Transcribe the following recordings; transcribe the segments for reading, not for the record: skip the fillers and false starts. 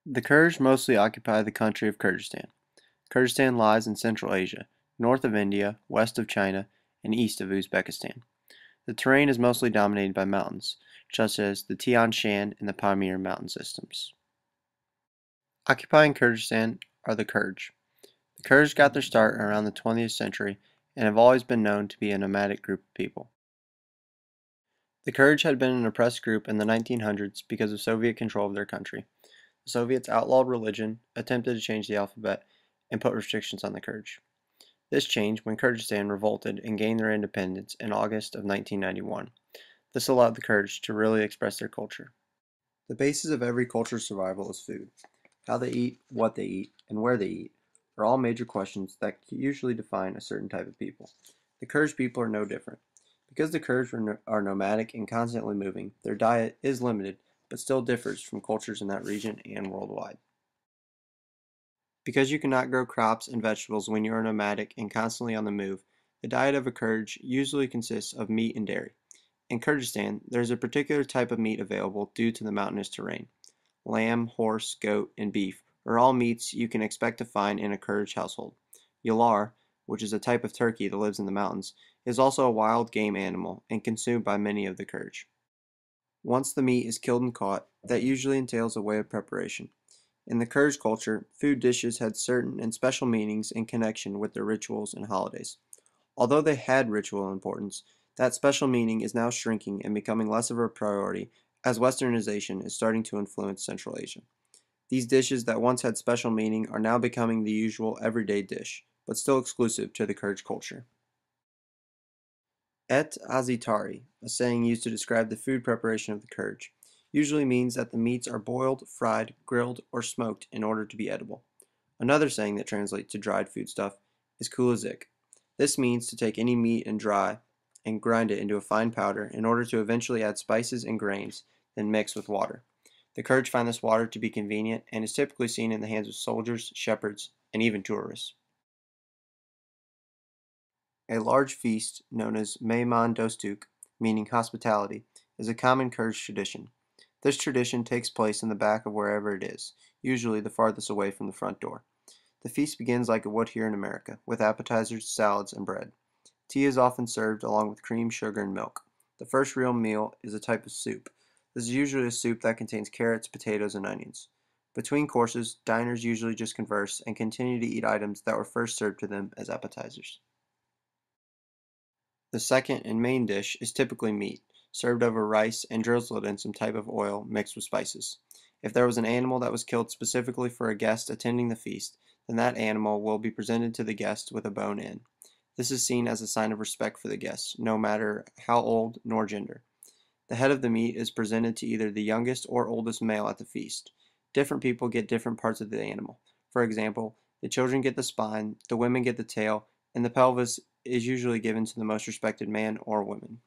The Kurds mostly occupy the country of Kyrgyzstan. Kyrgyzstan lies in Central Asia, north of India, west of China, and east of Uzbekistan. The terrain is mostly dominated by mountains, such as the Tian Shan and the Pamir mountain systems. Occupying Kyrgyzstan are the Kurds. The Kurds got their start around the 20th century and have always been known to be a nomadic group of people. The Kurds had been an oppressed group in the 1900s because of Soviet control of their country. The Soviets outlawed religion, attempted to change the alphabet, and put restrictions on the Kurds. This changed when Kyrgyzstan revolted and gained their independence in August of 1991. This allowed the Kurds to really express their culture. The basis of every culture's survival is food. How they eat, what they eat, and where they eat are all major questions that usually define a certain type of people. The Kurds people are no different. Because the Kurds are nomadic and constantly moving, their diet is limited but still differs from cultures in that region and worldwide. Because you cannot grow crops and vegetables when you are nomadic and constantly on the move, the diet of a Kurd usually consists of meat and dairy. In Kyrgyzstan, there is a particular type of meat available due to the mountainous terrain. Lamb, horse, goat, and beef are all meats you can expect to find in a Kurd household. Yalar, which is a type of turkey that lives in the mountains, is also a wild game animal and consumed by many of the Kurds. Once the meat is killed and caught, that usually entails a way of preparation. In the Kurds culture, food dishes had certain and special meanings in connection with their rituals and holidays. Although they had ritual importance, that special meaning is now shrinking and becoming less of a priority as westernization is starting to influence Central Asia. These dishes that once had special meaning are now becoming the usual everyday dish, but still exclusive to the Kurds culture. Et azitari, a saying used to describe the food preparation of the Kurds, usually means that the meats are boiled, fried, grilled, or smoked in order to be edible. Another saying that translates to dried foodstuff is kulazik. This means to take any meat and dry and grind it into a fine powder in order to eventually add spices and grains, then mix with water. The Kurds find this water to be convenient and is typically seen in the hands of soldiers, shepherds, and even tourists. A large feast, known as Mehman Dostuk, meaning hospitality, is a common Kurdish tradition. This tradition takes place in the back of wherever it is, usually the farthest away from the front door. The feast begins like it would here in America, with appetizers, salads, and bread. Tea is often served along with cream, sugar, and milk. The first real meal is a type of soup. This is usually a soup that contains carrots, potatoes, and onions. Between courses, diners usually just converse and continue to eat items that were first served to them as appetizers. The second and main dish is typically meat, served over rice and drizzled in some type of oil mixed with spices. If there was an animal that was killed specifically for a guest attending the feast, then that animal will be presented to the guest with a bone in. This is seen as a sign of respect for the guest, no matter how old nor gender. The head of the meat is presented to either the youngest or oldest male at the feast. Different people get different parts of the animal. For example, the children get the spine, the women get the tail, and the pelvis is usually given to the most respected man or woman.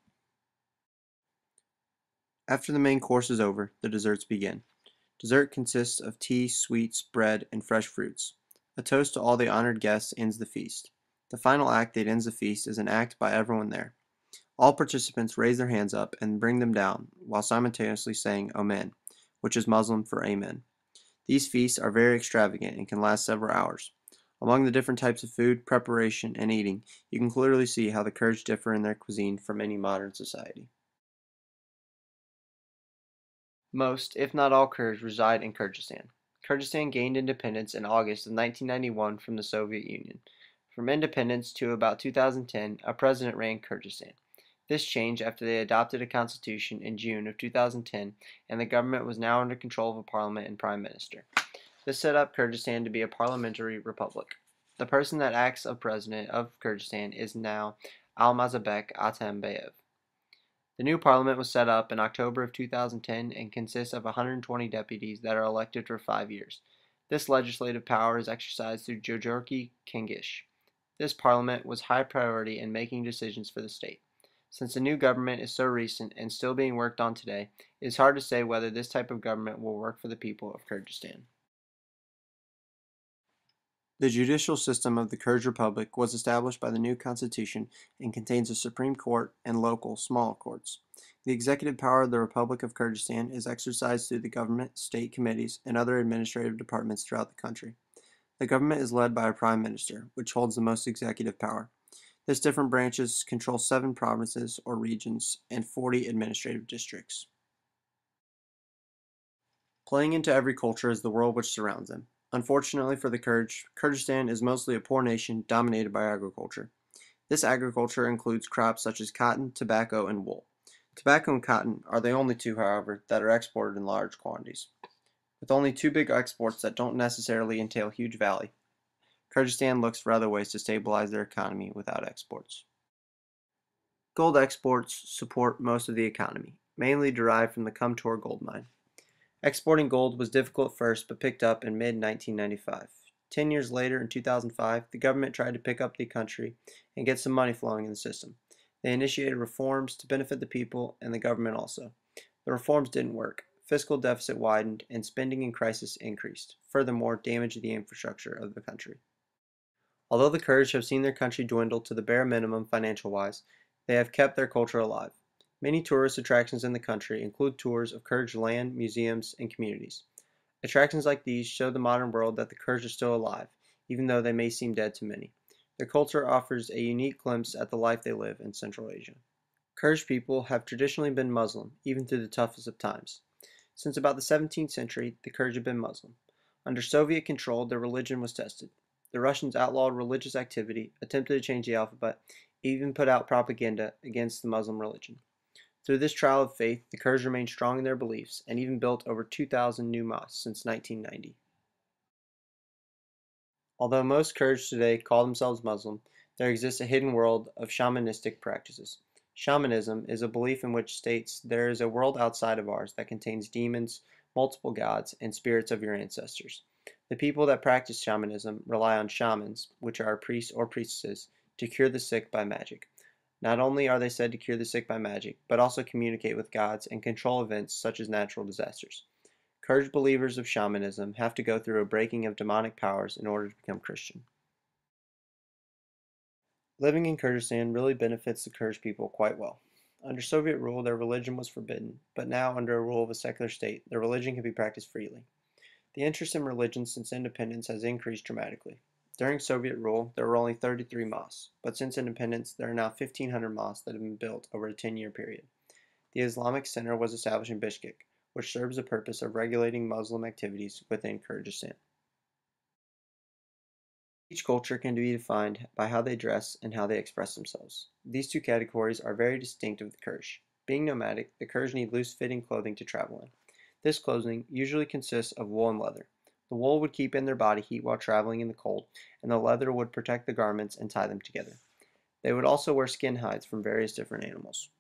After the main course is over, the desserts begin. Dessert consists of tea, sweets, bread, and fresh fruits. A toast to all the honored guests ends the feast. The final act that ends the feast is an act by everyone there. All participants raise their hands up and bring them down, while simultaneously saying Amen, which is Muslim for Amen. These feasts are very extravagant and can last several hours. Among the different types of food, preparation, and eating, you can clearly see how the Kurds differ in their cuisine from any modern society. Most, if not all, Kurds reside in Kyrgyzstan. Kyrgyzstan gained independence in August of 1991 from the Soviet Union. From independence to about 2010, a president ran Kyrgyzstan. This changed after they adopted a constitution in June of 2010, and the government was now under control of a parliament and prime minister. This set up Kyrgyzstan to be a parliamentary republic. The person that acts as president of Kyrgyzstan is now Almazbek Atambayev. The new parliament was set up in October of 2010 and consists of 120 deputies that are elected for 5 years. This legislative power is exercised through Jojorki Kingish. This parliament was high priority in making decisions for the state. Since the new government is so recent and still being worked on today, it is hard to say whether this type of government will work for the people of Kyrgyzstan. The judicial system of the Kyrgyz Republic was established by the new constitution and contains a Supreme Court and local, smaller courts. The executive power of the Republic of Kyrgyzstan is exercised through the government, state committees, and other administrative departments throughout the country. The government is led by a prime minister, which holds the most executive power. This different branches control 7 provinces or regions and 40 administrative districts. Playing into every culture is the world which surrounds them. Unfortunately for the Kyrgyz, Kyrgyzstan is mostly a poor nation dominated by agriculture. This agriculture includes crops such as cotton, tobacco, and wool. Tobacco and cotton are the only two, however, that are exported in large quantities. With only 2 big exports that don't necessarily entail huge value, Kyrgyzstan looks for other ways to stabilize their economy without exports. Gold exports support most of the economy, mainly derived from the Kumtor gold mine. Exporting gold was difficult at first but picked up in mid-1995. 10 years later, in 2005, the government tried to pick up the country and get some money flowing in the system. They initiated reforms to benefit the people and the government also. The reforms didn't work. Fiscal deficit widened and spending in crisis increased, furthermore damaging the infrastructure of the country. Although the Kurds have seen their country dwindle to the bare minimum financial-wise, they have kept their culture alive. Many tourist attractions in the country include tours of Kurds land, museums, and communities. Attractions like these show the modern world that the Kurds are still alive, even though they may seem dead to many. Their culture offers a unique glimpse at the life they live in Central Asia. Kurds people have traditionally been Muslim, even through the toughest of times. Since about the 17th century, the Kurds have been Muslim. Under Soviet control, their religion was tested. The Russians outlawed religious activity, attempted to change the alphabet, even put out propaganda against the Muslim religion. Through this trial of faith, the Kurds remained strong in their beliefs and even built over 2,000 new mosques since 1990. Although most Kurds today call themselves Muslim, there exists a hidden world of shamanistic practices. Shamanism is a belief in which states there is a world outside of ours that contains demons, multiple gods, and spirits of your ancestors. The people that practice shamanism rely on shamans, which are priests or priestesses, to cure the sick by magic. Not only are they said to cure the sick by magic, but also communicate with gods and control events such as natural disasters. Kurd believers of shamanism have to go through a breaking of demonic powers in order to become Christian. Living in Kurdistan really benefits the Kurd people quite well. Under Soviet rule, their religion was forbidden, but now, under a rule of a secular state, their religion can be practiced freely. The interest in religion since independence has increased dramatically. During Soviet rule, there were only 33 mosques, but since independence, there are now 1,500 mosques that have been built over a 10-year period. The Islamic Center was established in Bishkek, which serves the purpose of regulating Muslim activities within Kyrgyzstan. Each culture can be defined by how they dress and how they express themselves. These two categories are very distinct of the Kurds. Being nomadic, the Kurds need loose-fitting clothing to travel in. This clothing usually consists of wool and leather. The wool would keep in their body heat while traveling in the cold, and the leather would protect the garments and tie them together. They would also wear skin hides from various different animals.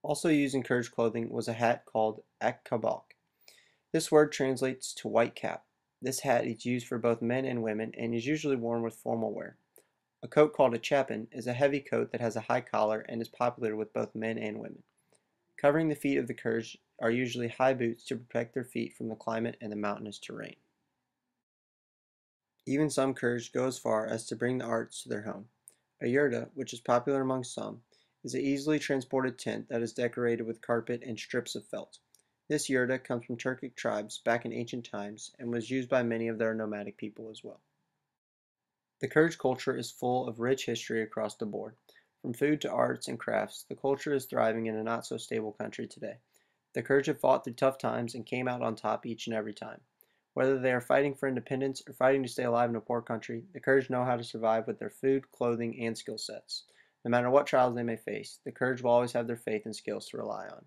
Also used in Kurdish clothing was a hat called akbabak. This word translates to white cap. This hat is used for both men and women and is usually worn with formal wear. A coat called a chapin is a heavy coat that has a high collar and is popular with both men and women. Covering the feet of the Kurds are usually high boots to protect their feet from the climate and the mountainous terrain. Even some Kurds go as far as to bring the arts to their home. A yurta, which is popular among some, is an easily transported tent that is decorated with carpet and strips of felt. This yurta comes from Turkic tribes back in ancient times and was used by many of their nomadic people as well. The Kurdish culture is full of rich history across the board. From food to arts and crafts, the culture is thriving in a not-so-stable country today. The Kurds have fought through tough times and came out on top each and every time. Whether they are fighting for independence or fighting to stay alive in a poor country, the Kurds know how to survive with their food, clothing, and skill sets. No matter what trials they may face, the Kurds will always have their faith and skills to rely on.